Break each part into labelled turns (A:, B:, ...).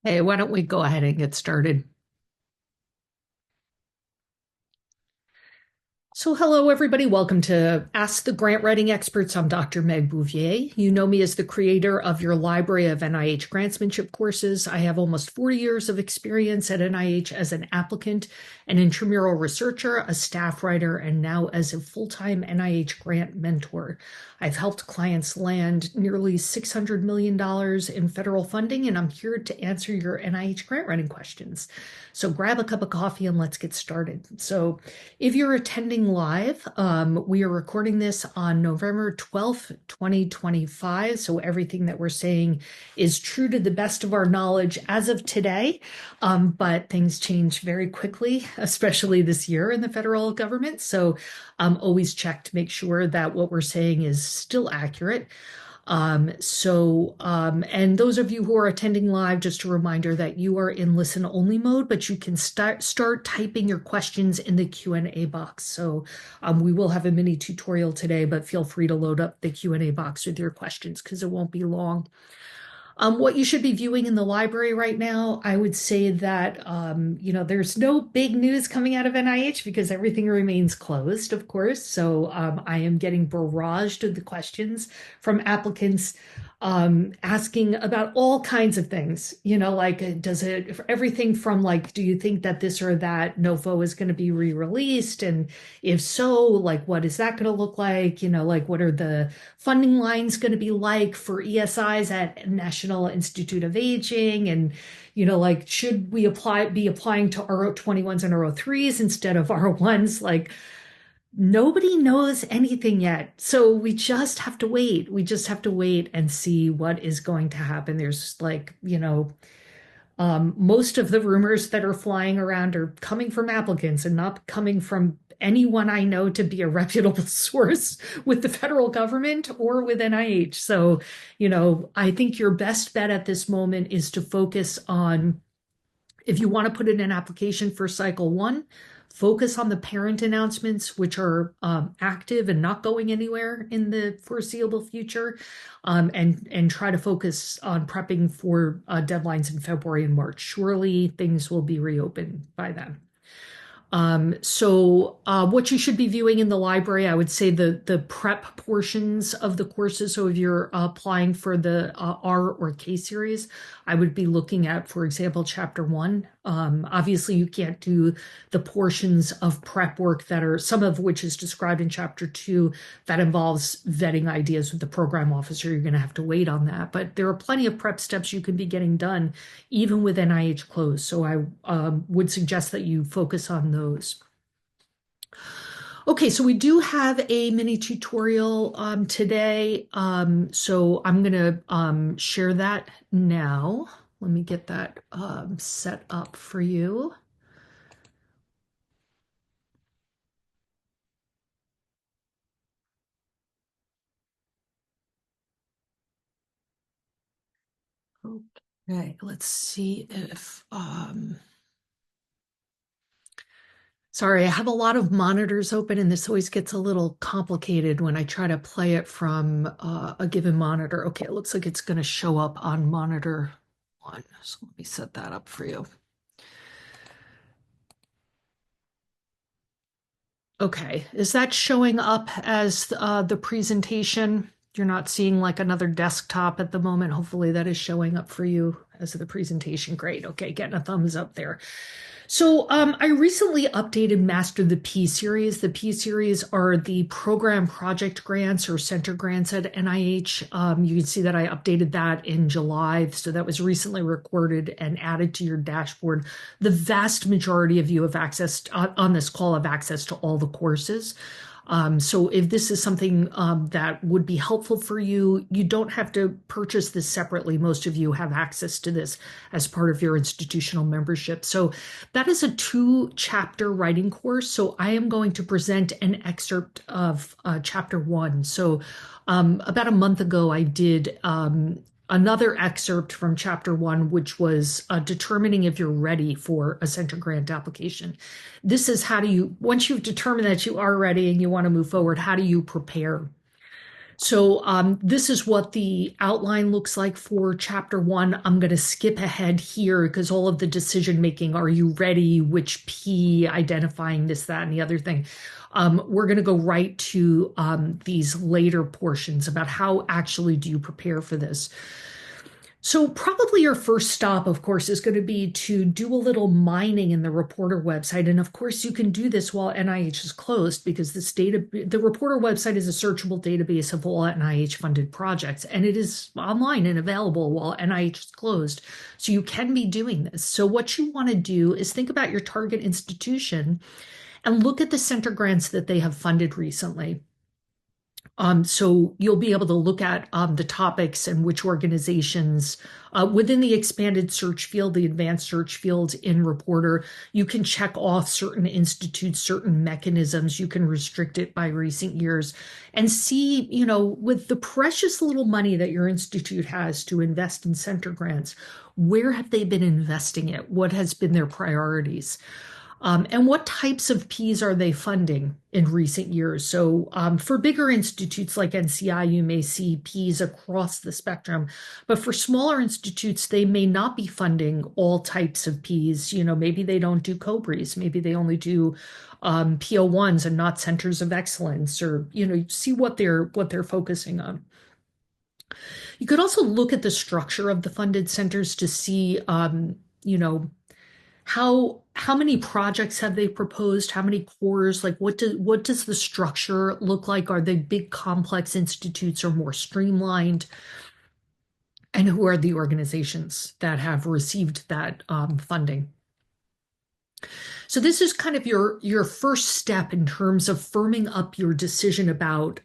A: Hey, why don't we go ahead and get started? So, hello, everybody. Welcome to Ask the Grant Writing Experts. I'm Dr. Meg Bouvier. You know me as the creator of your library of NIH grantsmanship courses. I have almost 40 years of experience at NIH as an applicant, an intramural researcher, a staff writer, and now as a full-time NIH grant mentor. I've helped clients land nearly $600 million in federal funding, and I'm here to answer your NIH grant writing questions. So grab a cup of coffee and let's get started. So if you're attending live, we are recording this on November 12th, 2025. So everything that we're saying is true to the best of our knowledge as of today. But things change very quickly, especially this year in the federal government. So always check to make sure that what we're saying is still accurate. And those of you who are attending live, just a reminder that you are in listen only mode, but you can start typing your questions in the Q&A box. So we will have a mini tutorial today, but feel free to load up the Q&A box with your questions because it won't be long. What you should be viewing in the library right now, I would say that, there's no big news coming out of NIH because everything remains closed, of course. So I am getting barraged of the questions from applicants asking about all kinds of things, like does it, everything from like, do you think that this or that NOFO is going to be re-released? And if so, like, what is that going to look like? Like, what are the funding lines going to be like for ESIs at National Institute of Aging? And, like, should we be applying to R21s and R03s instead of R1s? Like, nobody knows anything yet. So we just have to wait. We just have to wait and see what is going to happen. There's like, most of the rumors that are flying around are coming from applicants and not coming from anyone I know to be a reputable source with the federal government or with NIH. So, I think your best bet at this moment is to focus on, if you want to put in an application for cycle one, focus on the parent announcements, which are active and not going anywhere in the foreseeable future, and try to focus on prepping for deadlines in February and March. Surely things will be reopened by then. What you should be viewing in the library, I would say the prep portions of the courses. So if you're applying for the R or K series, I would be looking at, for example, chapter one. Obviously, you can't do the portions of prep work that are, some of which is described in chapter two, that involves vetting ideas with the program officer. You're going to have to wait on that. But there are plenty of prep steps you can be getting done, even with NIH closed. So I would suggest that you focus on those. Okay, so we do have a mini tutorial today. So I'm going to share that now. Let me get that set up for you. Okay, let's see if sorry, I have a lot of monitors open and this always gets a little complicated when I try to play it from a given monitor. Okay, it looks like it's going to show up on monitor one. So let me set that up for you. Okay, is that showing up as the presentation? You're not seeing like another desktop at the moment. Hopefully that is showing up for you as the presentation. Great. Okay, getting a thumbs up there. So I recently updated Master the P series. The P series are the program project grants or center grants at NIH. You can see that I updated that in July. So that was recently recorded and added to your dashboard. The vast majority of you have access on this call have access to all the courses. So if this is something that would be helpful for you, you don't have to purchase this separately. Most of you have access to this as part of your institutional membership. So that is a 2-chapter writing course. So I am going to present an excerpt of chapter one. So about a month ago, I did another excerpt from chapter one, which was determining if you're ready for a center grant application. This is how do you, once you've determined that you are ready and you want to move forward, how do you prepare? So this is what the outline looks like for chapter one. I'm going to skip ahead here because all of the decision making, are you ready, which P, identifying this, that, and the other thing. We're going to go right to these later portions about how actually do you prepare for this. So probably your first stop, of course, is going to be to do a little mining in the Reporter website. And of course, you can do this while NIH is closed because the Reporter website is a searchable database of all NIH funded projects, and it is online and available while NIH is closed. So you can be doing this. So what you want to do is think about your target institution and look at the center grants that they have funded recently. So you'll be able to look at the topics and which organizations within the expanded search field, the advanced search field in Reporter, you can check off certain institutes, certain mechanisms. You can restrict it by recent years and see, with the precious little money that your institute has to invest in center grants, where have they been investing it? What has been their priorities? And what types of Ps are they funding in recent years? So for bigger institutes like NCI, you may see Ps across the spectrum. But for smaller institutes, they may not be funding all types of Ps. Maybe they don't do COBREs. Maybe they only do PO1s and not centers of excellence, or see what they're focusing on. You could also look at the structure of the funded centers to see, how many projects have they proposed? How many cores? Like what does the structure look like? Are they big complex institutes or more streamlined? And who are the organizations that have received that funding? So this is kind of your first step in terms of firming up your decision about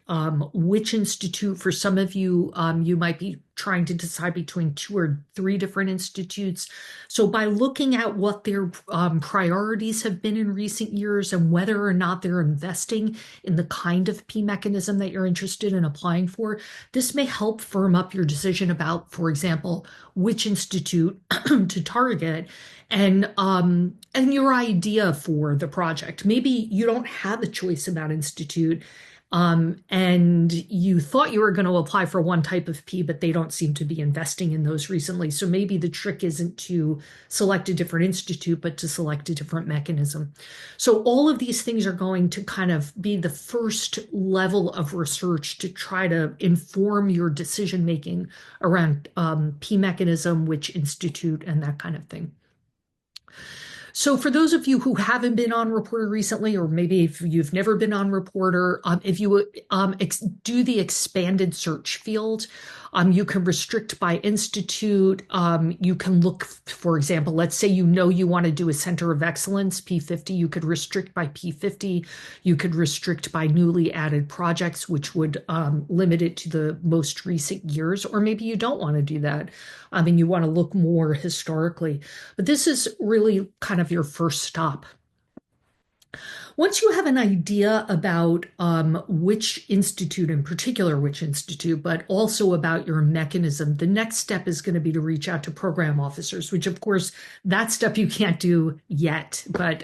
A: which institute. For some of you, you might be trying to decide between 2 or 3 different institutes. So by looking at what their priorities have been in recent years and whether or not they're investing in the kind of P mechanism that you're interested in applying for, this may help firm up your decision about, for example, which institute to target and your idea for the project. Maybe you don't have a choice about institute, and you thought you were going to apply for one type of P, but they don't seem to be investing in those recently. So maybe the trick isn't to select a different institute, but to select a different mechanism. So all of these things are going to kind of be the first level of research to try to inform your decision making around P mechanism, which institute, and that kind of thing. So for those of you who haven't been on Reporter recently, or maybe if you've never been on Reporter, if you do the expanded search field, you can restrict by institute. You can look, for example, let's say you want to do a center of excellence, P50, you could restrict by P50. You could restrict by newly added projects, which would limit it to the most recent years, or maybe you don't want to do that. And you want to look more historically. But this is really kind of your first stop. Once you have an idea about which institute, in particular, which institute, but also about your mechanism, the next step is going to be to reach out to program officers, which, of course, that step you can't do yet, but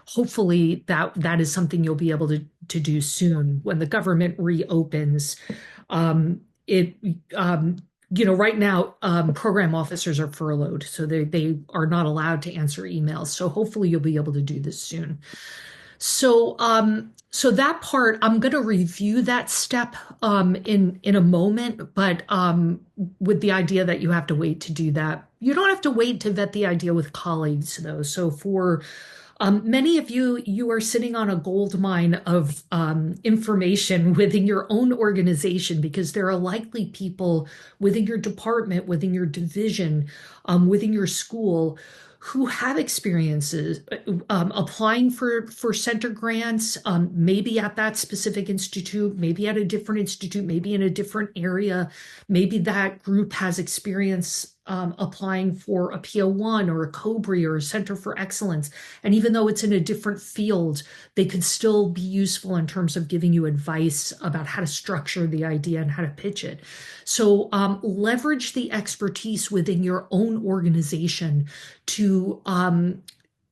A: hopefully that is something you'll be able to do soon when the government reopens. Right now, program officers are furloughed, so they are not allowed to answer emails. So hopefully you'll be able to do this soon. So that part, I'm going to review that step in a moment, but with the idea that you have to wait to do that. You don't have to wait to vet the idea with colleagues, though. So for many of you, you are sitting on a gold mine of information within your own organization because there are likely people within your department, within your division, within your school who have experiences applying for center grants, maybe at that specific institute, maybe at a different institute, maybe in a different area. Maybe that group has experience applying for a PO1 or a COBRE or a Center for Excellence. And even though it's in a different field, they could still be useful in terms of giving you advice about how to structure the idea and how to pitch it. So leverage the expertise within your own organization to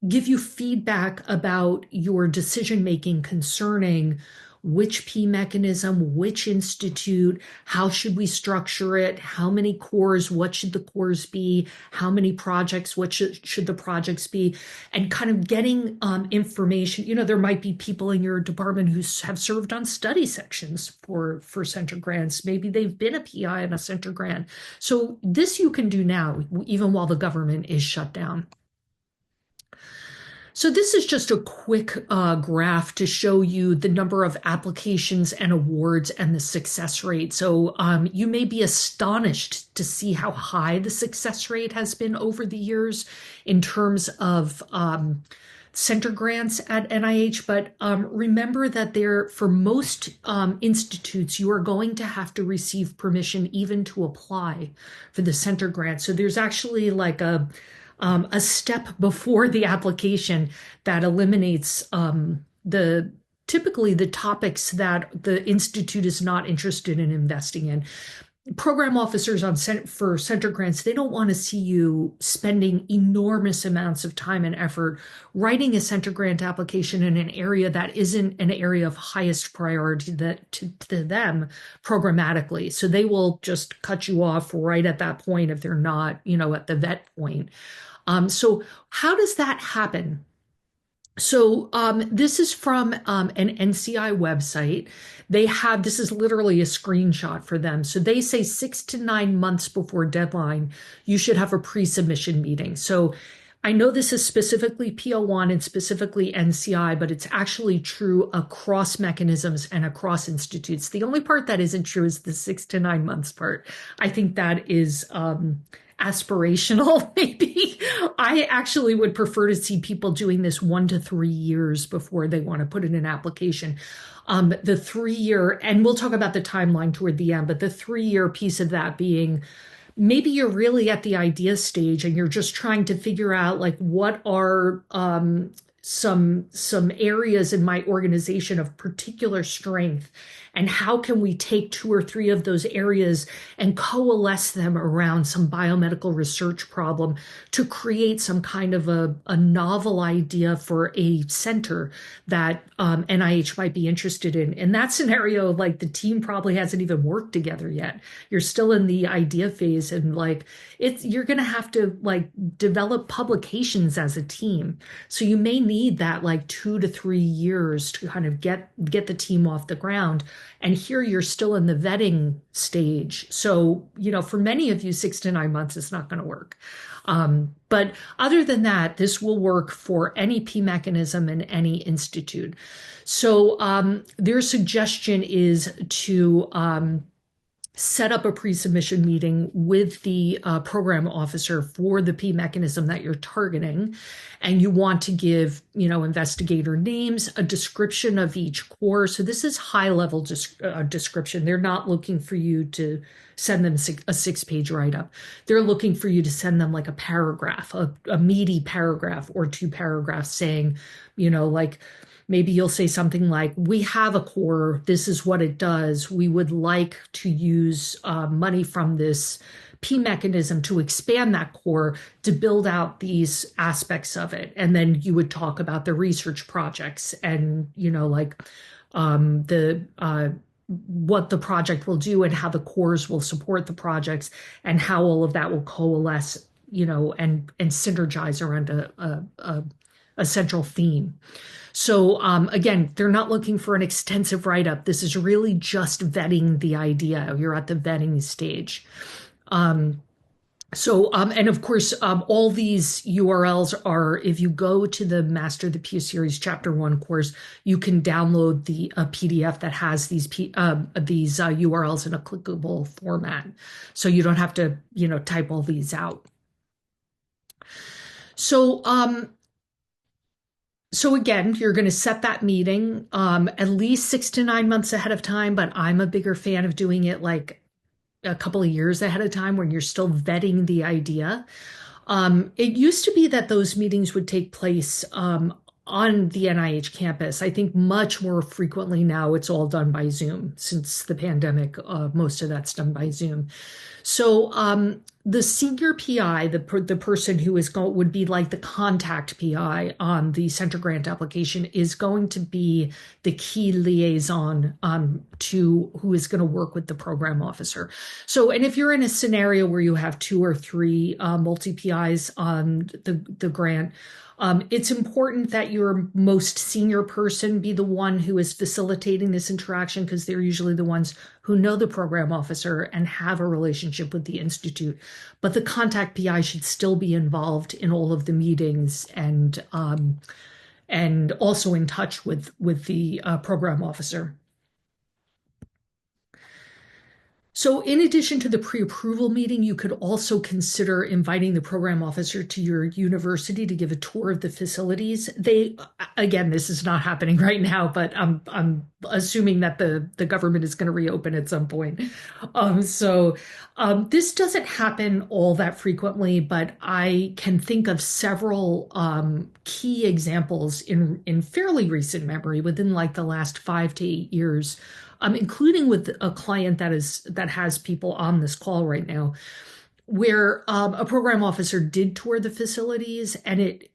A: give you feedback about your decision making concerning which P mechanism, which institute, how should we structure it, how many cores, what should the cores be, how many projects, what should the projects be, and kind of getting information. There might be people in your department who have served on study sections for center grants. Maybe they've been a PI in a center grant. So this you can do now, even while the government is shut down. So this is just a quick graph to show you the number of applications and awards and the success rate. So you may be astonished to see how high the success rate has been over the years in terms of center grants at NIH, but remember that for most institutes, you are going to have to receive permission even to apply for the center grant. So there's actually like a step before the application that eliminates typically the topics that the institute is not interested in investing in. Program officers for center grants, they don't want to see you spending enormous amounts of time and effort writing a center grant application in an area that isn't an area of highest priority to them programmatically. So they will just cut you off right at that point if they're not, at the vet point. So how does that happen? So this is from an NCI website. This is literally a screenshot for them. So they say 6 to 9 months before deadline, you should have a pre-submission meeting. So I know this is specifically PO1 and specifically NCI, but it's actually true across mechanisms and across institutes. The only part that isn't true is the 6 to 9 months part. I think that is aspirational, maybe. I actually would prefer to see people doing this 1 to 3 years before they want to put in an application. The 3-year, and we'll talk about the timeline toward the end, but the 3-year piece of that being maybe you're really at the idea stage and you're just trying to figure out like what are some areas in my organization of particular strength, and how can we take 2 or 3 of those areas and coalesce them around some biomedical research problem to create some kind of a novel idea for a center that NIH might be interested in. In that scenario, like the team probably hasn't even worked together yet. You're still in the idea phase, and like you're going to have to like develop publications as a team. So you may need that like 2 to 3 years to kind of get the team off the ground. And here you're still in the vetting stage. So, for many of you, 6 to 9 months is not going to work. But other than that, this will work for any P mechanism in any institute. So their suggestion is to set up a pre-submission meeting with the program officer for the P mechanism that you're targeting. And you want to give, investigator names, a description of each core. So this is high-level description. They're not looking for you to send them a 6-page write-up. They're looking for you to send them like a paragraph, a meaty paragraph or 2 paragraphs saying, like, maybe you'll say something like, we have a core, this is what it does. We would like to use money from this P mechanism to expand that core to build out these aspects of it. And then you would talk about the research projects and, what the project will do and how the cores will support the projects and how all of that will coalesce, and synergize around a central theme. So again, they're not looking for an extensive write-up. This is really just vetting the idea. You're at the vetting stage. And of course, all these URLs are, if you go to the Master the PO Series Chapter 1 course, you can download the PDF that has these URLs in a clickable format. So you don't have to, type all these out. So again, you're going to set that meeting at least 6 to 9 months ahead of time, but I'm a bigger fan of doing it like a couple of years ahead of time when you're still vetting the idea. It used to be that those meetings would take place on the NIH campus. I think much more frequently now it's all done by Zoom. Since the pandemic, most of that's done by Zoom. So the senior PI, the person who is going would be like the contact PI on the center grant application, is going to be the key liaison to who is going to work with the program officer. So, and if you're in a scenario where you have two or three multi PIs on the grant, it's important that your most senior person be the one who is facilitating this interaction because they're usually the ones who know the program officer and have a relationship with the institute. But the contact PI should still be involved in all of the meetings and also in touch with the program officer. So in addition to the pre-approval meeting, you could also consider inviting the program officer to your university to give a tour of the facilities. Again, this is not happening right now, but I'm assuming that the government is going to reopen at some point. This doesn't happen all that frequently, but I can think of several key examples in fairly recent memory within like the last 5 to 8 years, including with a client that has people on this call right now, where a program officer did tour the facilities and it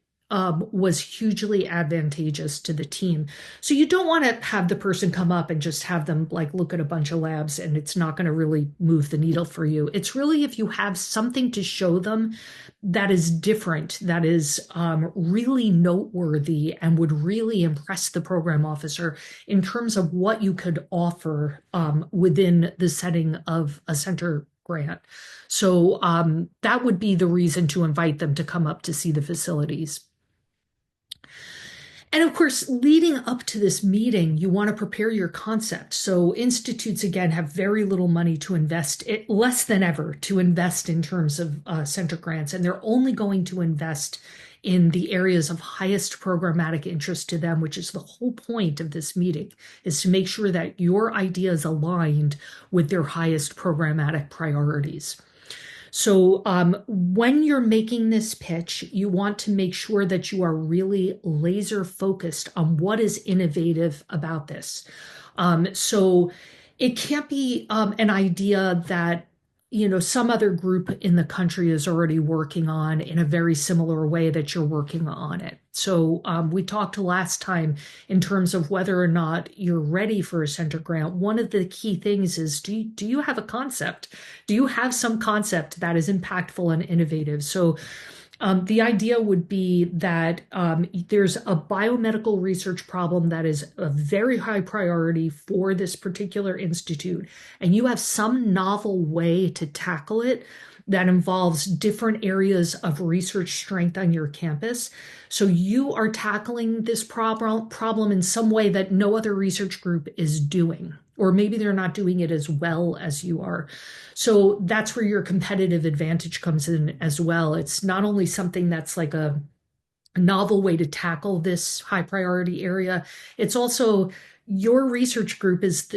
A: was hugely advantageous to the team. So you don't want to have the person come up and just have them like look at a bunch of labs and it's not going to really move the needle for you. It's really if you have something to show them that is different, that is really noteworthy and would really impress the program officer in terms of what you could offer within the setting of a center grant. So that would be the reason to invite them to come up to see the facilities. And of course, leading up to this meeting, you want to prepare your concept. So institutes, again, have very little money to invest, less than ever to invest in terms of center grants, and they're only going to invest in the areas of highest programmatic interest to them, which is the whole point of this meeting, is to make sure that your idea is aligned with their highest programmatic priorities. So when you're making this pitch, you want to make sure that you are really laser focused on what is innovative about this. So it can't be an idea that some other group in the country is already working on in a very similar way that you're working on it. So we talked last time in terms of whether or not you're ready for a center grant. One of the key things is, do you have a concept? Do you have some concept that is impactful and innovative? So the idea would be that there's a biomedical research problem that is a very high priority for this particular institute, and you have some novel way to tackle it that involves different areas of research strength on your campus. So you are tackling this problem in some way that no other research group is doing, or maybe they're not doing it as well as you are. So that's where your competitive advantage comes in as well. It's not only something that's like a novel way to tackle this high priority area, it's also your research group is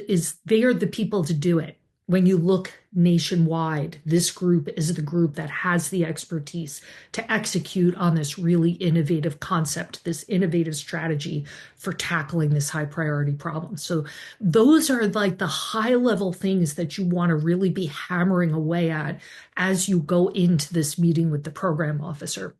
A: they are the people to do it. When you look nationwide, this group is the group that has the expertise to execute on this really innovative concept, this innovative strategy for tackling this high priority problem. So those are like the high level things that you want to really be hammering away at as you go into this meeting with the program officer.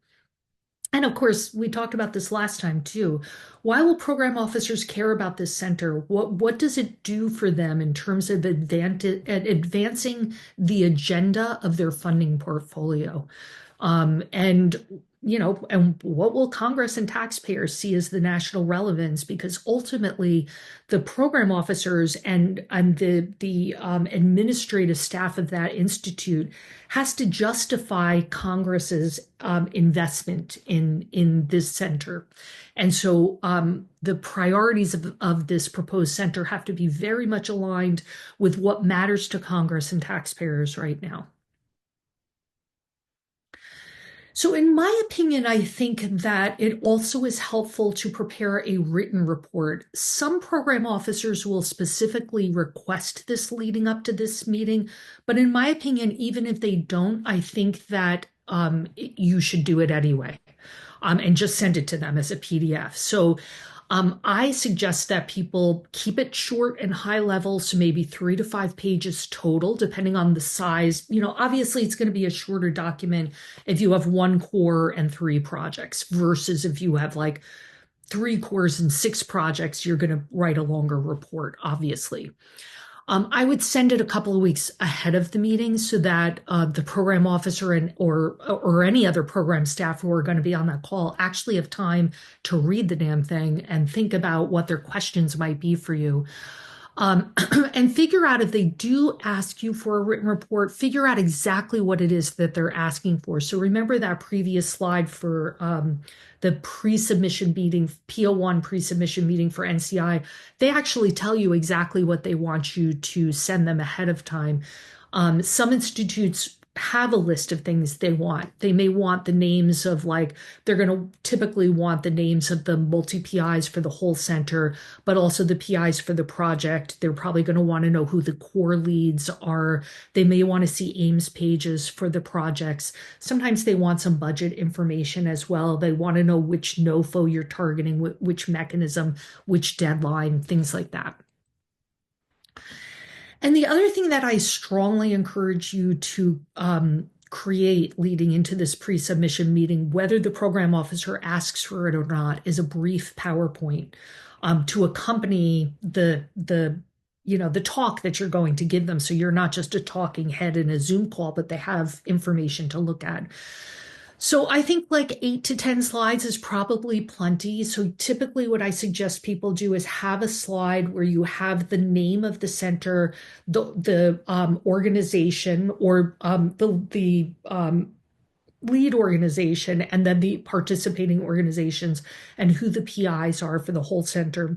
A: And of course, we talked about this last time too. Why will program officers care about this center? What does it do for them in terms of advancing the agenda of their funding portfolio? And what will Congress and taxpayers see as the national relevance? Because ultimately, the program officers and the administrative staff of that institute has to justify Congress's investment in this center. And so the priorities of this proposed center have to be very much aligned with what matters to Congress and taxpayers right now. So, in my opinion, I think that it also is helpful to prepare a written report. Some program officers will specifically request this leading up to this meeting, but in my opinion, even if they don't, I think that you should do it anyway, and just send it to them as a PDF. So, I suggest that people keep it short and high level, so maybe 3 to 5 pages total, depending on the size. Obviously, it's going to be a shorter document if you have one core and 3 projects versus if you have like 3 cores and 6 projects, you're going to write a longer report, obviously. I would send it a couple of weeks ahead of the meeting so that the program officer or any other program staff who are going to be on that call actually have time to read the damn thing and think about what their questions might be for you. And figure out if they do ask you for a written report, figure out exactly what it is that they're asking for. So remember that previous slide for the pre-submission meeting, PO1 pre-submission meeting for NCI. They actually tell you exactly what they want you to send them ahead of time. Some institutes have a list of things they want. They may want the names of they're going to typically want the names of the multi-PIs for the whole center, but also the PIs for the project. They're probably going to want to know who the core leads are. They may want to see Ames pages for the projects. Sometimes they want some budget information as well. They want to know which NOFO you're targeting, which mechanism, which deadline, things like that. And the other thing that I strongly encourage you to create leading into this pre-submission meeting, whether the program officer asks for it or not, is a brief PowerPoint to accompany the talk that you're going to give them. So you're not just a talking head in a Zoom call, but they have information to look at. So I think like 8 to 10 slides is probably plenty. So typically what I suggest people do is have a slide where you have the name of the center, the organization or the lead organization, and then the participating organizations and who the PIs are for the whole center.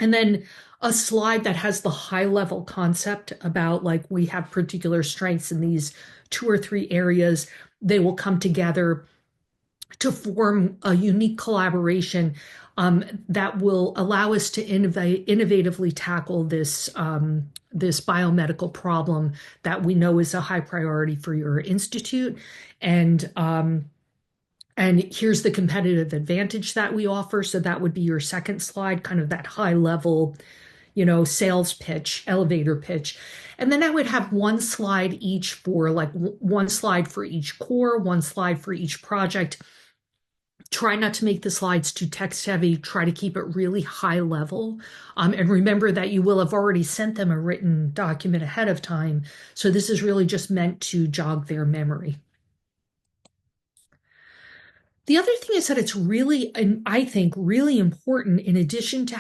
A: And then a slide that has the high level concept about we have particular strengths in these 2 or 3 areas. They will come together to form a unique collaboration that will allow us to innovatively tackle this biomedical problem that we know is a high priority for your institute. And here's the competitive advantage that we offer. So that would be your second slide, kind of that high level, sales pitch, elevator pitch. And then I would have one slide each for one slide for each core, one slide for each project. Try not to make the slides too text heavy. Try to keep it really high level. And remember that you will have already sent them a written document ahead of time. So this is really just meant to jog their memory. The other thing is that it's really, and I think, really important, in addition to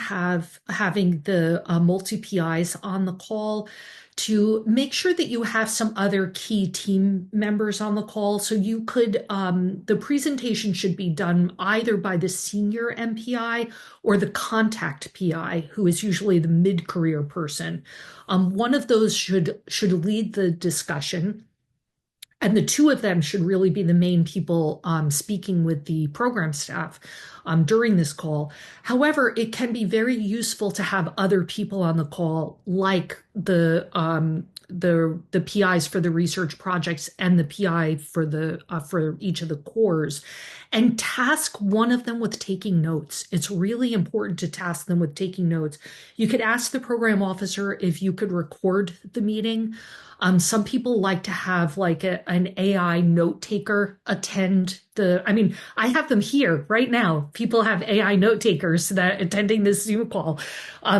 A: having the multi-PIs on the call, to make sure that you have some other key team members on the call. So you could, the presentation should be done either by the senior MPI or the contact PI, who is usually the mid-career person. One of those should lead the discussion. And the 2 of them should really be the main people speaking with the program staff during this call. However, it can be very useful to have other people on the call, like the PIs for the research projects and the PI for each of the cores, and task one of them with taking notes. It's really important to task them with taking notes. You could ask the program officer if you could record the meeting. Some people like to have an AI note taker attend I have them here right now. People have AI note takers that attending this Zoom call.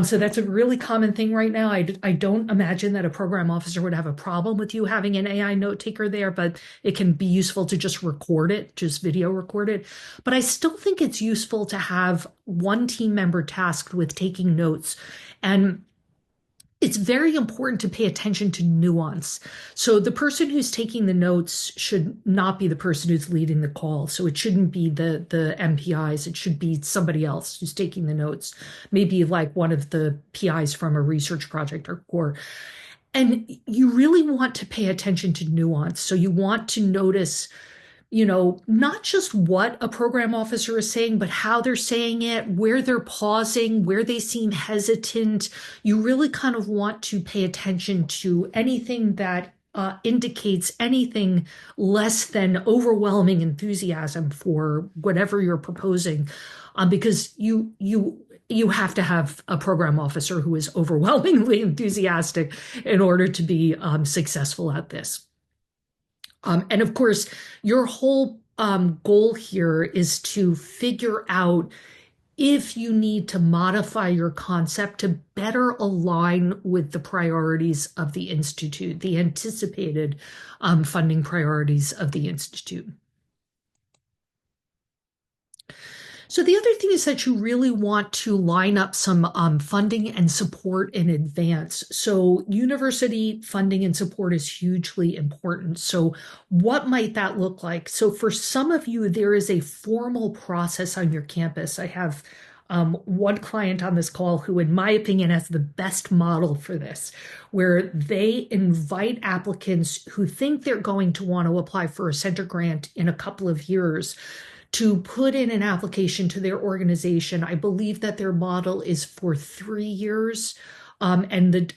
A: So that's a really common thing right now. I don't imagine that a program officer would have a problem with you having an AI note taker there, but it can be useful to just record it, just video record it. But I still think it's useful to have one team member tasked with taking notes. And it's very important to pay attention to nuance. So the person who's taking the notes should not be the person who's leading the call. So it shouldn't be the MPIs. It should be somebody else who's taking the notes, maybe like one of the PIs from a research project or core. And you really want to pay attention to nuance. So you want to notice, not just what a program officer is saying, but how they're saying it, where they're pausing, where they seem hesitant. You really kind of want to pay attention to anything that indicates anything less than overwhelming enthusiasm for whatever you're proposing, because you have to have a program officer who is overwhelmingly enthusiastic in order to be successful at this. And of course, your whole goal here is to figure out if you need to modify your concept to better align with the priorities of the Institute, the anticipated funding priorities of the Institute. So the other thing is that you really want to line up some funding and support in advance. So university funding and support is hugely important. So what might that look like? So for some of you, there is a formal process on your campus. I have one client on this call who, in my opinion, has the best model for this, where they invite applicants who think they're going to want to apply for a center grant in a couple of years to put in an application to their organization. I believe that their model is for 3 years, and the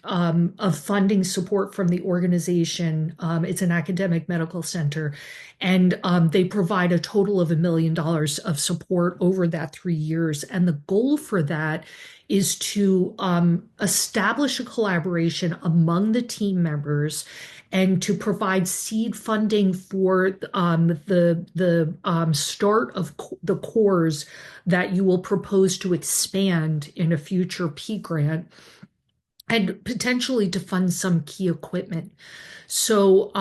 A: of funding support from the organization. It's an academic medical center, and they provide a total of $1 million of support over that 3 years. And the goal for that is to establish a collaboration among the team members and to provide seed funding for the start of the cores that you will propose to expand in a future P grant, and potentially to fund some key equipment. So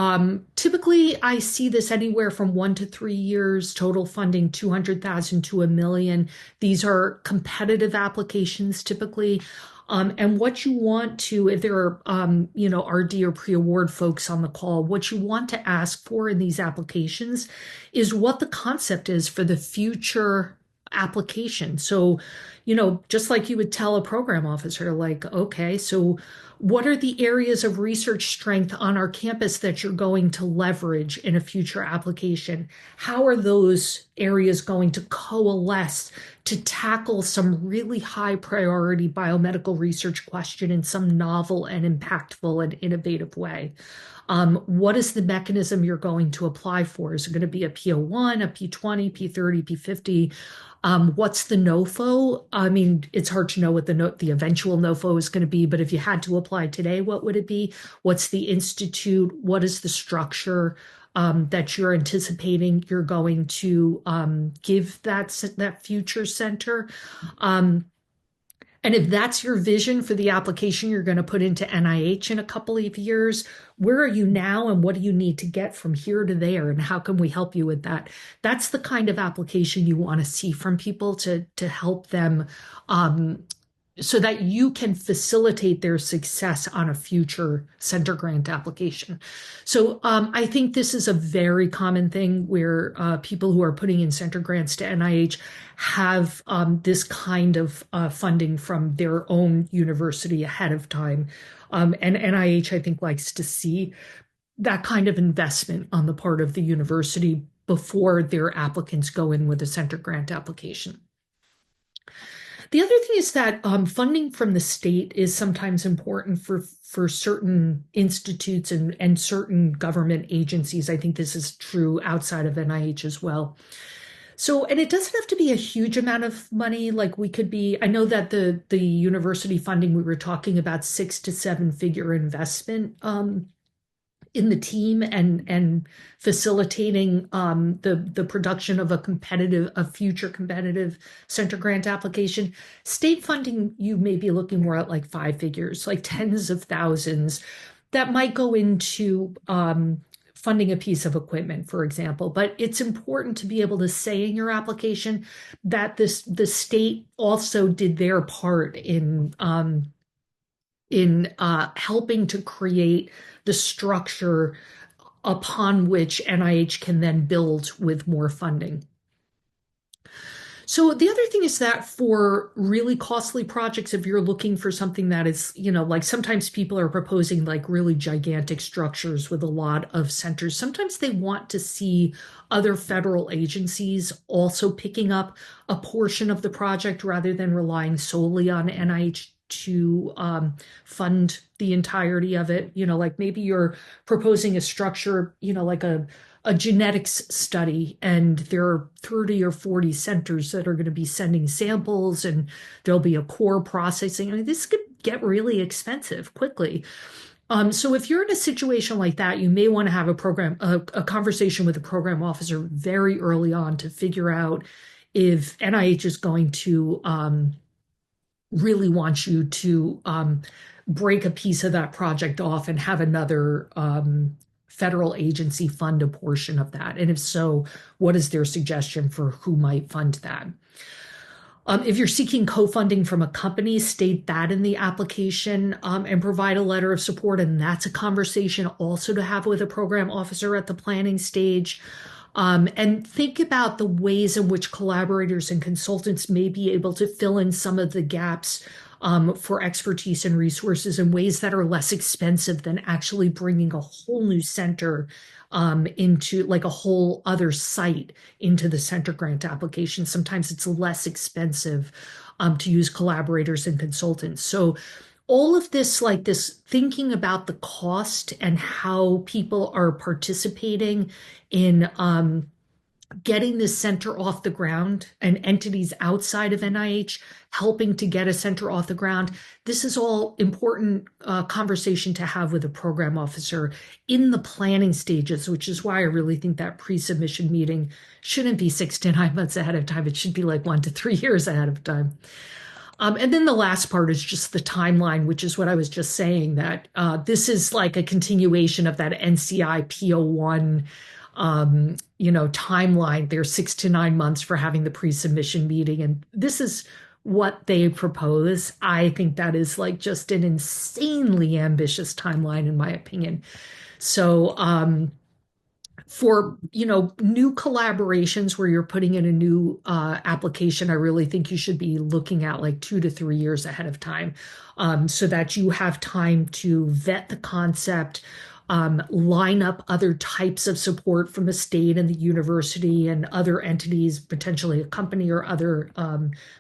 A: typically I see this anywhere from 1 to 3 years, total funding 200,000 to $1 million. These are competitive applications typically. And what you want to, if there are, RD or pre-award folks on the call, what you want to ask for in these applications is what the concept is for the future application. So, just like you would tell a program officer, like, okay, so what are the areas of research strength on our campus that you're going to leverage in a future application? How are those areas going to coalesce to tackle some really high priority biomedical research question in some novel and impactful and innovative way? What is the mechanism you're going to apply for? Is it going to be a P01, a P20, P30, P50? What's the NOFO? I mean, it's hard to know what the eventual NOFO is going to be, but if you had to apply today, what would it be? What's the institute? What is the structure that you're anticipating you're going to give that future center? And if that's your vision for the application you're going to put into NIH in a couple of years, where are you now and what do you need to get from here to there? And how can we help you with that? That's the kind of application you want to see from people to help them so that you can facilitate their success on a future center grant application. So I think this is a very common thing where people who are putting in center grants to NIH have this kind of funding from their own university ahead of time. And NIH, I think, likes to see that kind of investment on the part of the university before their applicants go in with a center grant application. The other thing is that funding from the state is sometimes important for certain institutes and certain government agencies. I think this is true outside of NIH as well. So, and it doesn't have to be a huge amount of money. Like I know that the university funding, we were talking about 6 to 7 figure investment in the team and facilitating the production of a future competitive center grant application. State funding, you may be looking more at like 5 figures, like tens of thousands that might go into funding a piece of equipment, for example. But it's important to be able to say in your application that the state also did their part in helping to create the structure upon which NIH can then build with more funding. So the other thing is that for really costly projects, if you're looking for something that is, like sometimes people are proposing like really gigantic structures with a lot of centers. Sometimes they want to see other federal agencies also picking up a portion of the project rather than relying solely on NIH to fund the entirety of it. Like maybe you're proposing a structure, like a genetics study, and there are 30 or 40 centers that are going to be sending samples, and there'll be a core processing. I mean, this could get really expensive quickly. So if you're in a situation like that, you may want to have a conversation with the program officer very early on to figure out if NIH is going to really want you to break a piece of that project off and have another federal agency fund a portion of that. And if so, what is their suggestion for who might fund that? If you're seeking co-funding from a company, state that in the application and provide a letter of support. And that's a conversation also to have with a program officer at the planning stage. And think about the ways in which collaborators and consultants may be able to fill in some of the gaps for expertise and resources in ways that are less expensive than actually bringing a whole new center into like a whole other site into the center grant application. Sometimes it's less expensive to use collaborators and consultants. So all of this, like this thinking about the cost and how people are participating in getting this center off the ground and entities outside of NIH helping to get a center off the ground. This is all important conversation to have with a program officer in the planning stages, which is why I really think that pre-submission meeting shouldn't be 6 to 9 months ahead of time. It should be like 1 to 3 years ahead of time. And then the last part is just the timeline, which is what I was just saying, that this is like a continuation of that NCI P01 timeline. There's 6 to 9 months for having the pre-submission meeting. And this is what they propose. I think that is like just an insanely ambitious timeline, in my opinion. So, for new collaborations where you're putting in a new application, I really think you should be looking at like 2 to 3 years ahead of time, so that you have time to vet the concept, line up other types of support from the state and the university and other entities, potentially a company or other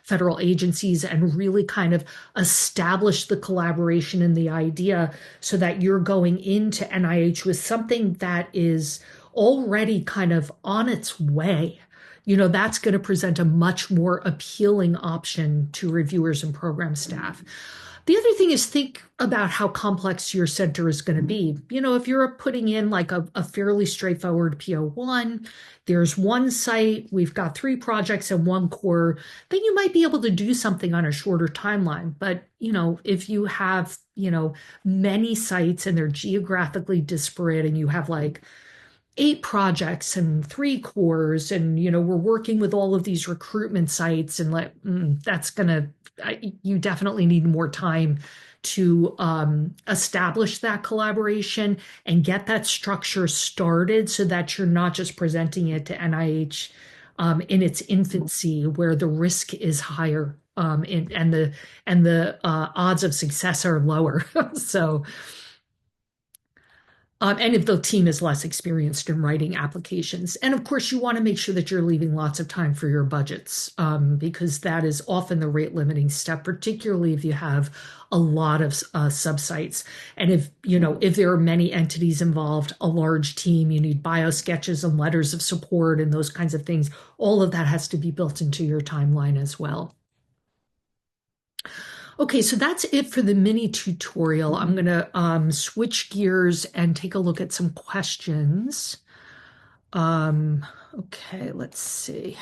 A: federal agencies, and really kind of establish the collaboration and the idea so that you're going into NIH with something that is already kind of on its way. That's going to present a much more appealing option to reviewers and program staff. The other thing is think about how complex your center is going to be. If you're putting in like a fairly straightforward PO1, there's one site, we've got 3 projects and 1 core, then you might be able to do something on a shorter timeline. But, if you have, many sites and they're geographically disparate and you have like 8 projects and 3 cores, and we're working with all of these recruitment sites, and you definitely need more time to establish that collaboration and get that structure started so that you're not just presenting it to NIH in its infancy, where the risk is higher and the odds of success are lower. So. And if the team is less experienced in writing applications. And of course, you want to make sure that you're leaving lots of time for your budgets, because that is often the rate limiting step, particularly if you have a lot of subsites. And if there are many entities involved, a large team, you need bio sketches and letters of support and those kinds of things. All of that has to be built into your timeline as well. Okay, so that's it for the mini tutorial. I'm going to switch gears and take a look at some questions. Okay, let's see.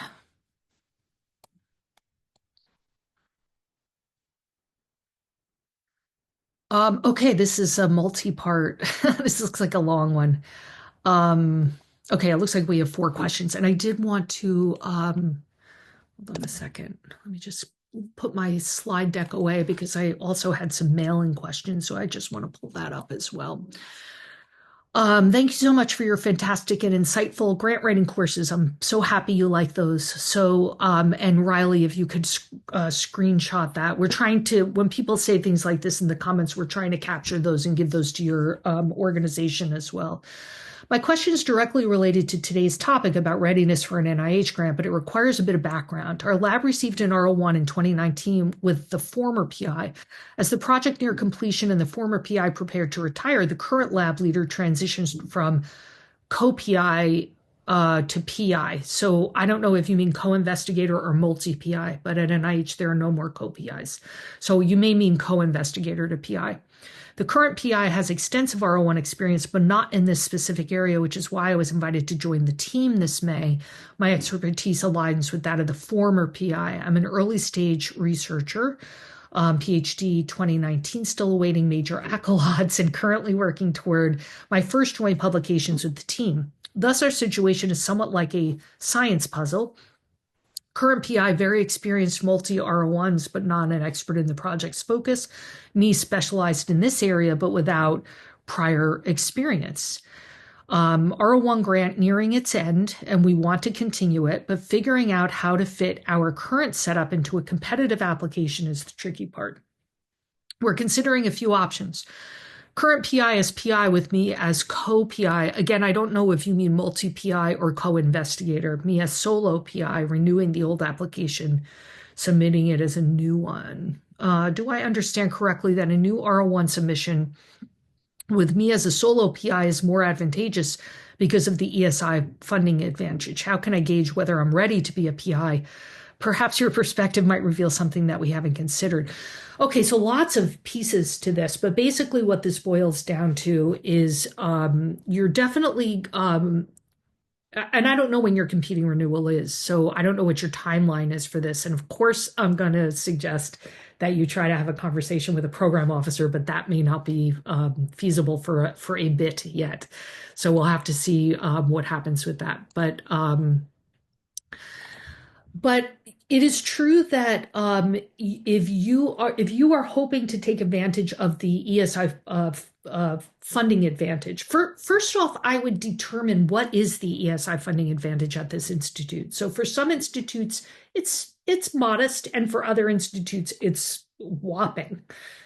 A: Okay, this is a multi-part. This looks like a long one. Okay, it looks like we have 4 questions, and I did want to, hold on a second. Let me just put my slide deck away because I also had some mailing questions, so I just want to pull that up as well. Thank you so much for your fantastic and insightful grant writing courses. I'm so happy you like those. So, and Riley, if you could screenshot that. We're trying to, when people say things like this in the comments, we're trying to capture those and give those to your organization as well. My question is directly related to today's topic about readiness for an NIH grant, but it requires a bit of background. Our lab received an R01 in 2019 with the former PI. As the project neared completion and the former PI prepared to retire, the current lab leader transitions from co-PI to PI. So I don't know if you mean co-investigator or multi-PI, but at NIH there are no more co-PIs. So you may mean co-investigator to PI. The current PI has extensive R01 experience, but not in this specific area, which is why I was invited to join the team this May. My expertise aligns with that of the former PI. I'm an early stage researcher, PhD 2019, still awaiting major accolades and currently working toward my first joint publications with the team. Thus, our situation is somewhat like a science puzzle. Current PI, very experienced multi-R01s, but not an expert in the project's focus. Me specialized in this area, but without prior experience. R01 grant nearing its end, and we want to continue it, but figuring out how to fit our current setup into a competitive application is the tricky part. We're considering a few options. Current PI is PI with me as co-PI. Again, I don't know if you mean multi-PI or co-investigator. Me as solo PI, renewing the old application, submitting it as a new one. Do I understand correctly that a new R01 submission with me as a solo PI is more advantageous because of the ESI funding advantage? How can I gauge whether I'm ready to be a PI? Perhaps your perspective might reveal something that we haven't considered. Okay, so lots of pieces to this, but basically what this boils down to is you're definitely, and I don't know when your competing renewal is, so I don't know what your timeline is for this. And of course, I'm going to suggest that you try to have a conversation with a program officer, but that may not be feasible for a bit yet. So we'll have to see what happens with that. But it is true that if you are hoping to take advantage of the ESI funding advantage, first off, I would determine what is the ESI funding advantage at this institute. So for some institutes, it's modest, and for other institutes, it's whopping.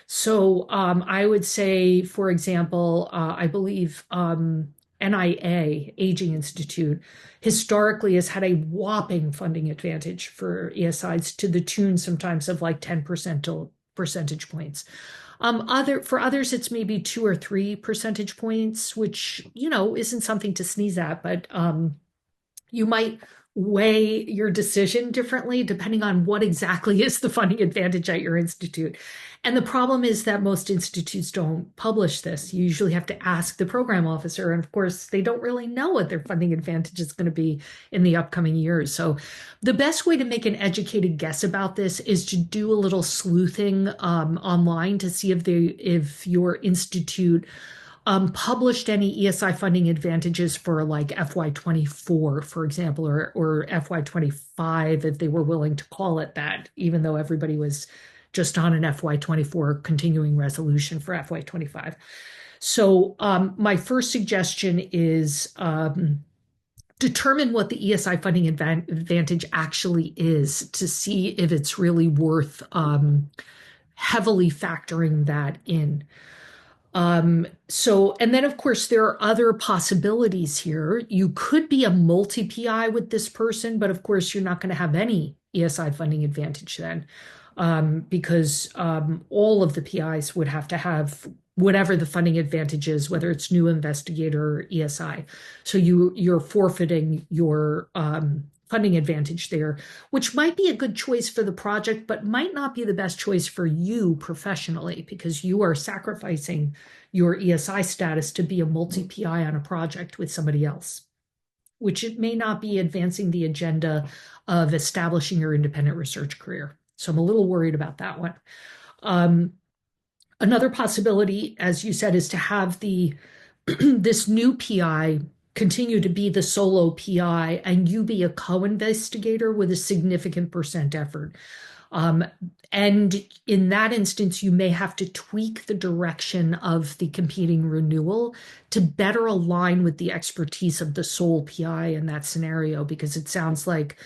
A: So I would say, for example, I believe NIA, Aging Institute, historically has had a whopping funding advantage for ESIs to the tune sometimes of like 10 percentage points. For others, it's maybe 2 or 3 percentage points, which, isn't something to sneeze at, but you might weigh your decision differently depending on what exactly is the funding advantage at your institute. And the problem is that most institutes don't publish this. You usually have to ask the program officer. And of course, they don't really know what their funding advantage is going to be in the upcoming years. So the best way to make an educated guess about this is to do a little sleuthing online to see if your institute published any ESI funding advantages for like FY24, for example, or FY25, if they were willing to call it that, even though everybody was just on an FY24 continuing resolution for FY25. So my first suggestion is determine what the ESI funding advantage actually is to see if it's really worth heavily factoring that in. And then of course there are other possibilities here. You could be a multi-PI with this person, but of course you're not going to have any ESI funding advantage then, because all of the PIs would have to have whatever the funding advantage is, whether it's new investigator or ESI. So you're forfeiting your funding advantage there, which might be a good choice for the project, but might not be the best choice for you professionally, because you are sacrificing your ESI status to be a multi-PI on a project with somebody else, which it may not be advancing the agenda of establishing your independent research career. So I'm a little worried about that one. Another possibility, as you said, is to have this new PI continue to be the solo PI and you be a co-investigator with a significant percent effort. And in that instance, you may have to tweak the direction of the competing renewal to better align with the expertise of the sole PI in that scenario, because it sounds like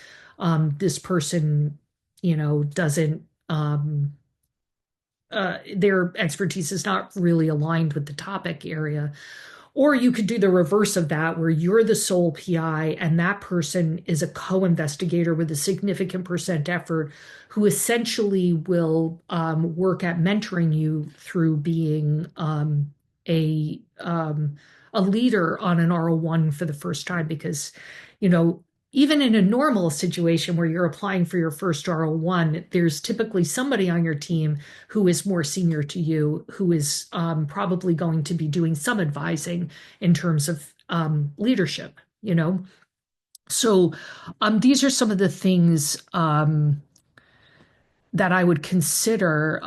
A: this person, doesn't, their expertise is not really aligned with the topic area. Or you could do the reverse of that, where you're the sole PI and that person is a co-investigator with a significant percent effort who essentially will work at mentoring you through being a um, a leader on an R01 for the first time. Because, you know, even in a normal situation where you're applying for your first R01, there's typically somebody on your team who is more senior to you, who is probably going to be doing some advising in terms of leadership, you know? So these are some of the things that I would consider.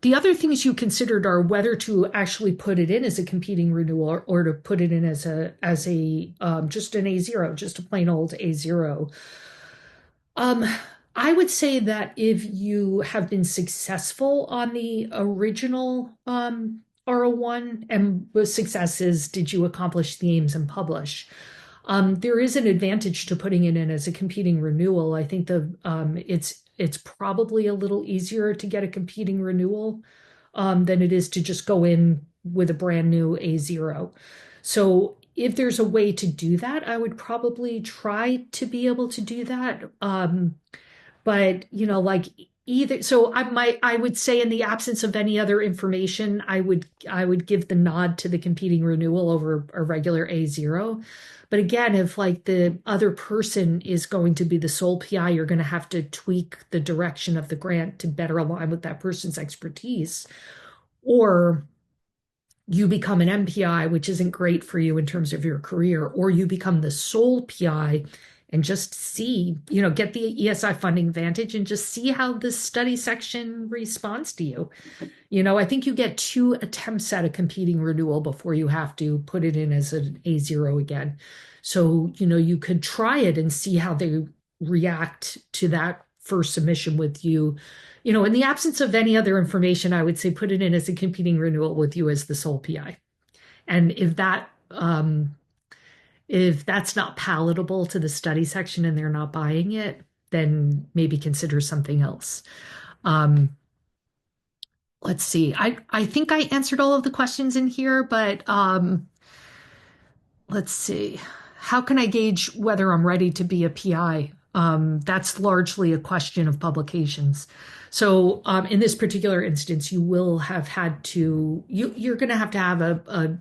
A: The other things you considered are whether to actually put it in as a competing renewal, or to put it in as a just an A0, just a plain old A0. Um, I would say that if you have been successful on the original R01, and the success is, did you accomplish the aims and publish? There is an advantage to putting it in as a competing renewal. I think it's probably a little easier to get a competing renewal than it is to just go in with a brand new A0. So if there's a way to do that, I would probably try to be able to do that. But like either, so I would say, in the absence of any other information, I would give the nod to the competing renewal over a regular A0. But again, if like the other person is going to be the sole PI, you're going to have to tweak the direction of the grant to better align with that person's expertise. Or you become an MPI, which isn't great for you in terms of your career, or you become the sole PI and just see, get the ESI funding advantage and just see how the study section responds to you. I think you get 2 attempts at a competing renewal before you have to put it in as an A0 again. So, you could try it and see how they react to that first submission with you. In the absence of any other information, I would say put it in as a competing renewal with you as the sole PI. And if that's not palatable to the study section and they're not buying it, then maybe consider something else. Um, let's see. I think I answered all of the questions in here, but let's see. How can I gauge whether I'm ready to be a PI? That's largely a question of publications. So in this particular instance, you will have had to, you're going to have a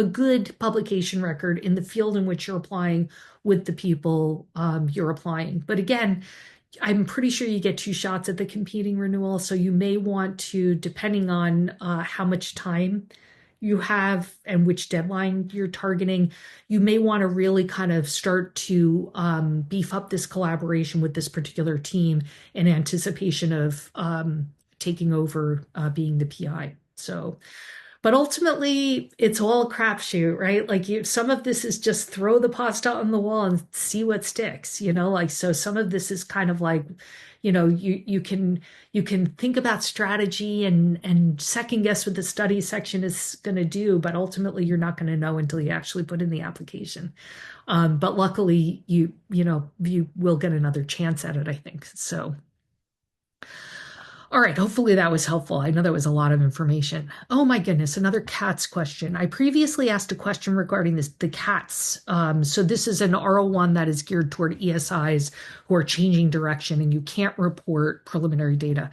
A: good publication record in the field in which you're applying with the people you're applying. But again, I'm pretty sure you get 2 shots at the competing renewal. So you may want to, depending on how much time you have and which deadline you're targeting, you may want to really kind of start to beef up this collaboration with this particular team in anticipation of taking over being the PI. So, but ultimately, it's all a crapshoot, right? Like some of this is just throw the pasta on the wall and see what sticks, like, so some of this is kind of like, you can think about strategy and second guess what the study section is going to do, but ultimately you're not going to know until you actually put in the application. But luckily you will get another chance at it, I think. So. All right, hopefully that was helpful. I know that was a lot of information. Oh my goodness, another cats question. I previously asked a question regarding the cats. So this is an R01 that is geared toward ESIs who are changing direction and you can't report preliminary data.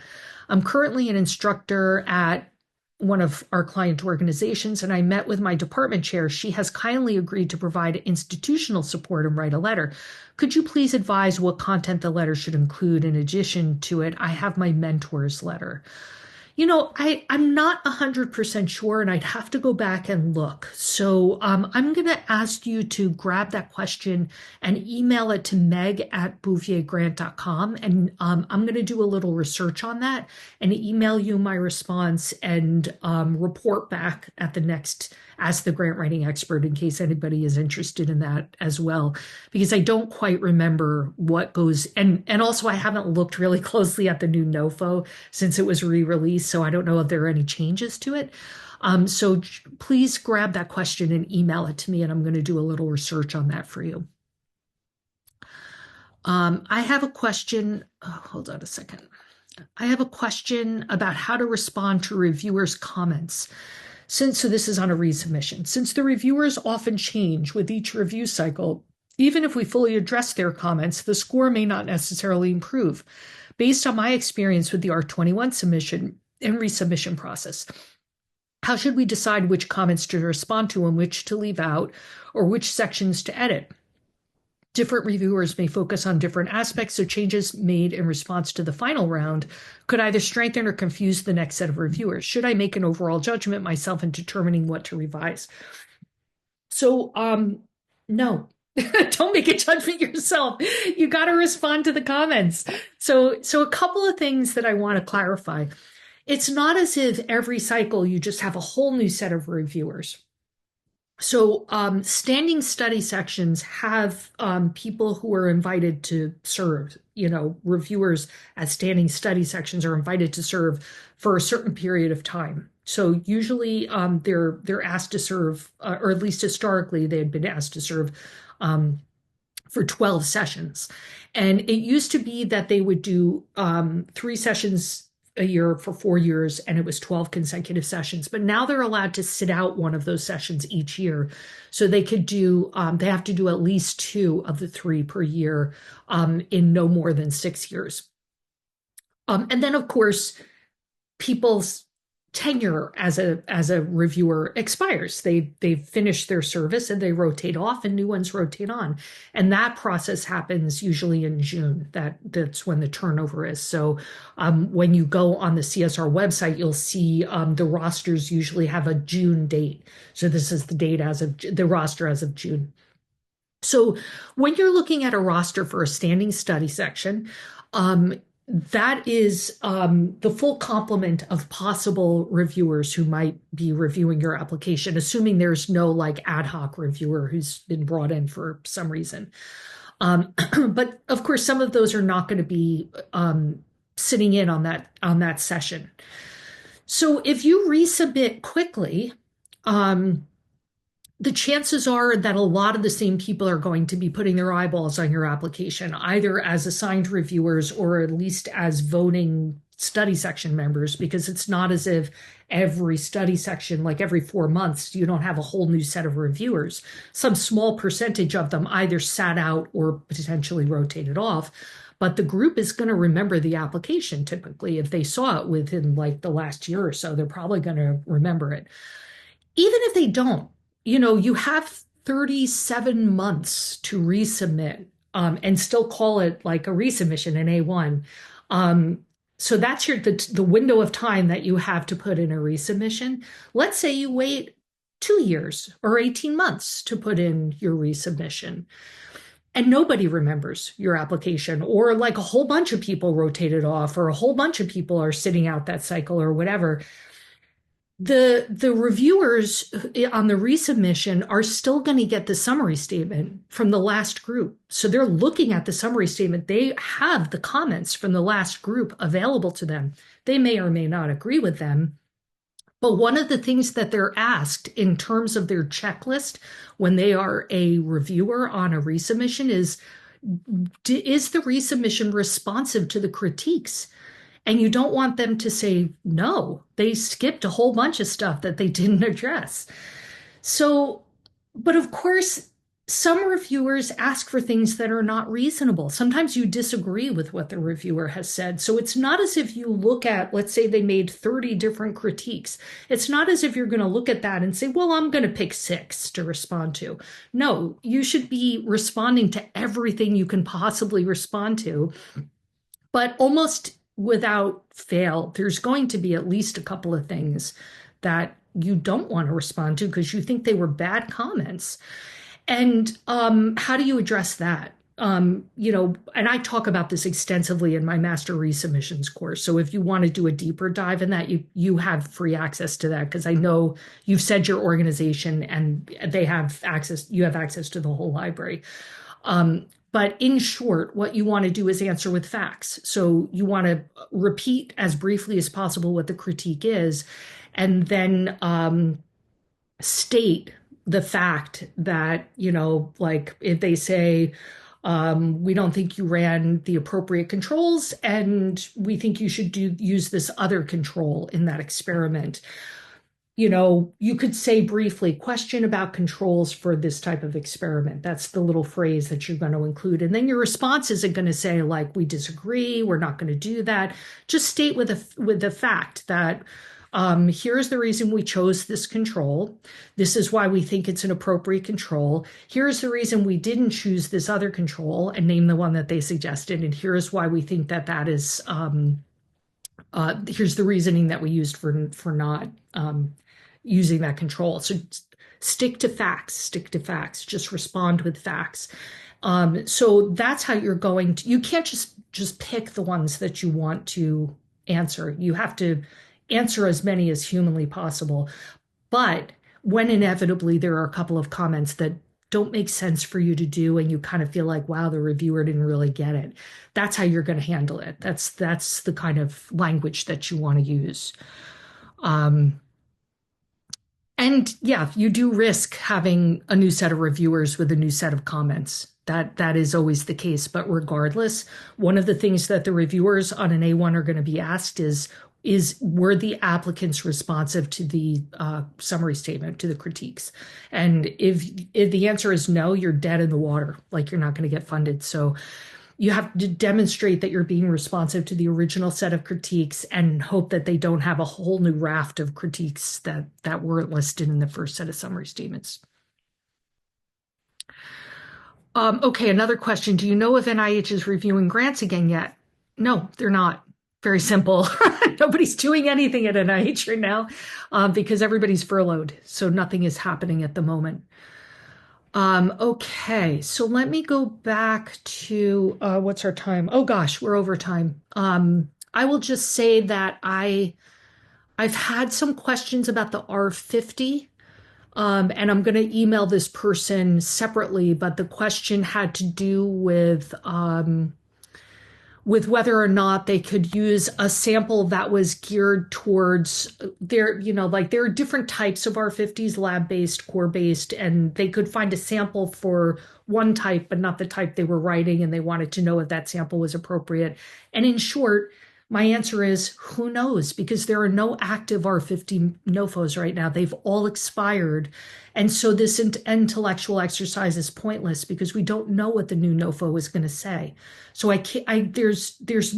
A: I'm currently an instructor at one of our client organizations, and I met with my department chair. She has kindly agreed to provide institutional support and write a letter. Could you please advise what content the letter should include in addition to it? I have my mentor's letter. I'm not 100% sure, and I'd have to go back and look. So I'm going to ask you to grab that question and email it to meg@bouviergrant.com. And I'm going to do a little research on that and email you my response and report back at the next Ask the Grant Writing Expert, in case anybody is interested in that as well, because I don't quite remember what goes, and also I haven't looked really closely at the new NOFO since it was re-released, so I don't know if there are any changes to it. So please grab that question and email it to me, and I'm going to do a little research on that for you. I have a question. Oh, hold on a second. I have a question about how to respond to reviewers' comments. So this is on a resubmission. Since the reviewers often change with each review cycle, even if we fully address their comments, the score may not necessarily improve. Based on my experience with the R21 submission and resubmission process, how should we decide which comments to respond to and which to leave out, or which sections to edit? Different reviewers may focus on different aspects, so changes made in response to the final round could either strengthen or confuse the next set of reviewers. Should I make an overall judgment myself in determining what to revise? So, no. Don't make a judgment yourself. You got to respond to the comments. So a couple of things that I want to clarify. It's not as if every cycle you just have a whole new set of reviewers. So standing study sections have people who are invited to serve, reviewers at standing study sections are invited to serve for a certain period of time. So usually they're asked to serve, or at least historically they had been asked to serve for 12 sessions. And it used to be that they would do 3 sessions a year for 4 years, and it was 12 consecutive sessions. But now they're allowed to sit out one of those sessions each year. So they could do, they have to do at least 2 of the 3 per year in no more than 6 years. And then, of course, people's tenure as a reviewer expires. They've finished their service and they rotate off and new ones rotate on. And that process happens usually in June. That's when the turnover is. So when you go on the CSR website, you'll see the rosters usually have a June date. So this is the date as of the roster as of June. So when you're looking at a roster for a standing study section, that is the full complement of possible reviewers who might be reviewing your application, assuming there's no like ad hoc reviewer who's been brought in for some reason. But of course, some of those are not going to be sitting in on that session. So if you resubmit quickly, the chances are that a lot of the same people are going to be putting their eyeballs on your application, either as assigned reviewers or at least as voting study section members, because it's not as if every study section, like every 4 months, you don't have a whole new set of reviewers. Some small percentage of them either sat out or potentially rotated off. But the group is going to remember the application typically. If they saw it within like the last year or so, they're probably going to remember it. Even if they don't, you have 37 months to resubmit and still call it like a resubmission, an A1. So that's the window of time that you have to put in a resubmission. Let's say you wait 2 years or 18 months to put in your resubmission and nobody remembers your application, or like a whole bunch of people rotated off, or a whole bunch of people are sitting out that cycle or whatever. The reviewers on the resubmission are still going to get the summary statement from the last group. So they're looking at the summary statement. They have the comments from the last group available to them. They may or may not agree with them. But one of the things that they're asked in terms of their checklist when they are a reviewer on a resubmission is the resubmission responsive to the critiques? And you don't want them to say, no, they skipped a whole bunch of stuff that they didn't address. So, but of course, some reviewers ask for things that are not reasonable. Sometimes you disagree with what the reviewer has said. So it's not as if you look at, let's say they made 30 different critiques. It's not as if you're going to look at that and say, well, I'm going to pick 6 to respond to. No, you should be responding to everything you can possibly respond to. But almost without fail, there's going to be at least a couple of things that you don't want to respond to because you think they were bad comments. And how do you address that? And I talk about this extensively in my master resubmissions course. So if you want to do a deeper dive in that, you have free access to that, because I know you've said your organization and they have access, you have access to the whole library. But in short, what you want to do is answer with facts. So you want to repeat as briefly as possible what the critique is, and then state the fact that, like if they say, we don't think you ran the appropriate controls and we think you should use this other control in that experiment. you could say briefly, question about controls for this type of experiment. That's the little phrase that you're going to include. And then your response isn't going to say like, we disagree, we're not going to do that. Just state with the fact that here's the reason we chose this control. This is why we think it's an appropriate control. Here's the reason we didn't choose this other control and name the one that they suggested. And here's why we think that that is, here's the reasoning that we used for not using that control. So stick to facts, just respond with facts. So that's how you're going to, you can't just pick the ones that you want to answer. You have to answer as many as humanly possible. But when inevitably there are a couple of comments that don't make sense for you to do and you kind of feel like, wow, the reviewer didn't really get it, that's how you're going to handle it. That's the kind of language that you want to use. And yeah, you do risk having a new set of reviewers with a new set of comments. That is always the case. But regardless, one of the things that the reviewers on an A1 are going to be asked is were the applicants responsive to the summary statement, to the critiques? And if the answer is no, you're dead in the water, like you're not going to get funded. So you have to demonstrate that you're being responsive to the original set of critiques and hope that they don't have a whole new raft of critiques that weren't listed in the first set of summary statements. Okay, another question. Do you know if NIH is reviewing grants again yet? No, they're not. Very simple. Nobody's doing anything at NIH right now because everybody's furloughed. So nothing is happening at the moment. Okay, so let me go back to what's our time? Oh gosh, we're over time. I will just say that I've had some questions about the R50, and I'm going to email this person separately, but the question had to do with whether or not they could use a sample that was geared towards like there are different types of R50s, lab-based, core-based, and they could find a sample for one type, but not the type they were writing, and they wanted to know if that sample was appropriate. And in short, my answer is who knows, because there are no active R50 NOFOs right now. They've all expired. And so this intellectual exercise is pointless because we don't know what the new NOFO is going to say. So there's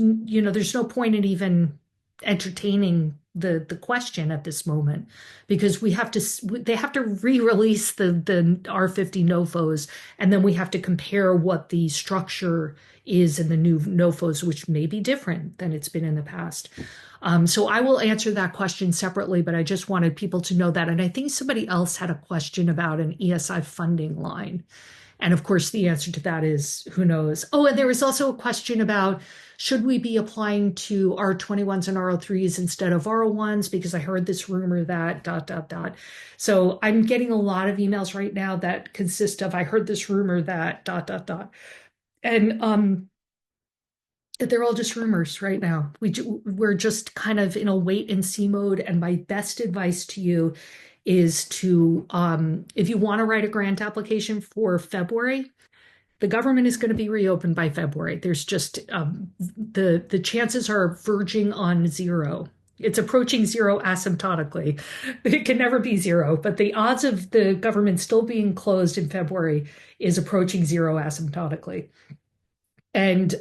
A: no point in even entertaining the question at this moment because they have to re-release the R50 NOFOs, and then we have to compare what the structure is in the new NOFOs, which may be different than it's been in the past. So I will answer that question separately, but I just wanted people to know that. And I think somebody else had a question about an ESI funding line. And of course, the answer to that is who knows. Oh, and there was also a question about should we be applying to R21s and R03s instead of R01s? Because I heard this rumor that ... So I'm getting a lot of emails right now that consist of I heard this rumor that ... And they're all just rumors right now. We're just kind of in a wait and see mode. And my best advice to you is to, if you want to write a grant application for February, the government is going to be reopened by February. There's just the chances are verging on zero. It's approaching zero asymptotically. It can never be zero, but the odds of the government still being closed in February is approaching zero asymptotically. And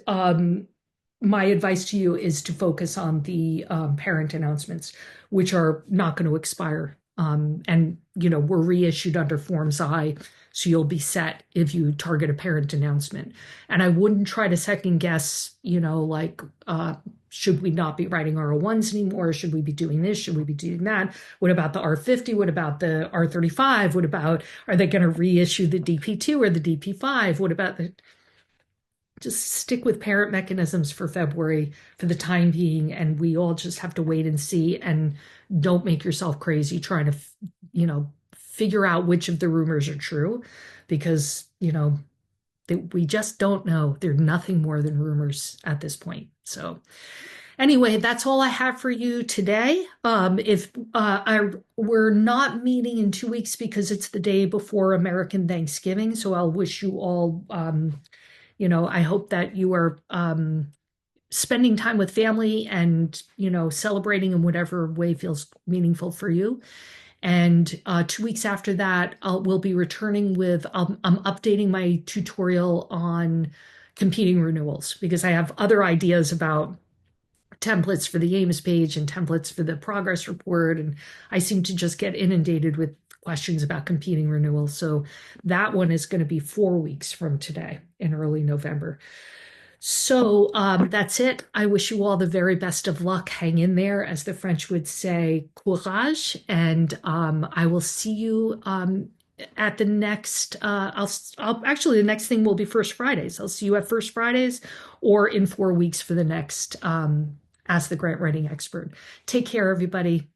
A: my advice to you is to focus on the parent announcements, which are not going to expire. And, we're reissued under Forms I, so you'll be set if you target a parent announcement. And I wouldn't try to second guess, should we not be writing R01s anymore? Should we be doing this? Should we be doing that? What about the R50? What about the R35? What about, are they going to reissue the DP2 or the DP5? What about just stick with parent mechanisms for February for the time being, and we all just have to wait and see, and don't make yourself crazy trying to, figure out which of the rumors are true, because, we just don't know. They're nothing more than rumors at this point. So anyway, that's all I have for you today. If we're not meeting in 2 weeks because it's the day before American Thanksgiving, so I'll wish you all I hope that you are spending time with family and, celebrating in whatever way feels meaningful for you. And 2 weeks after that, we'll be returning with, I'm updating my tutorial on competing renewals because I have other ideas about templates for the Ames page and templates for the progress report. And I seem to just get inundated with questions about competing renewals. So that one is going to be 4 weeks from today in early November. So that's it. I wish you all the very best of luck. Hang in there, as the French would say, courage. And I will see you at the next. I'll actually, the next thing will be First Fridays. I'll see you at First Fridays or in 4 weeks for the next Ask the Grant Writing Expert. Take care, everybody.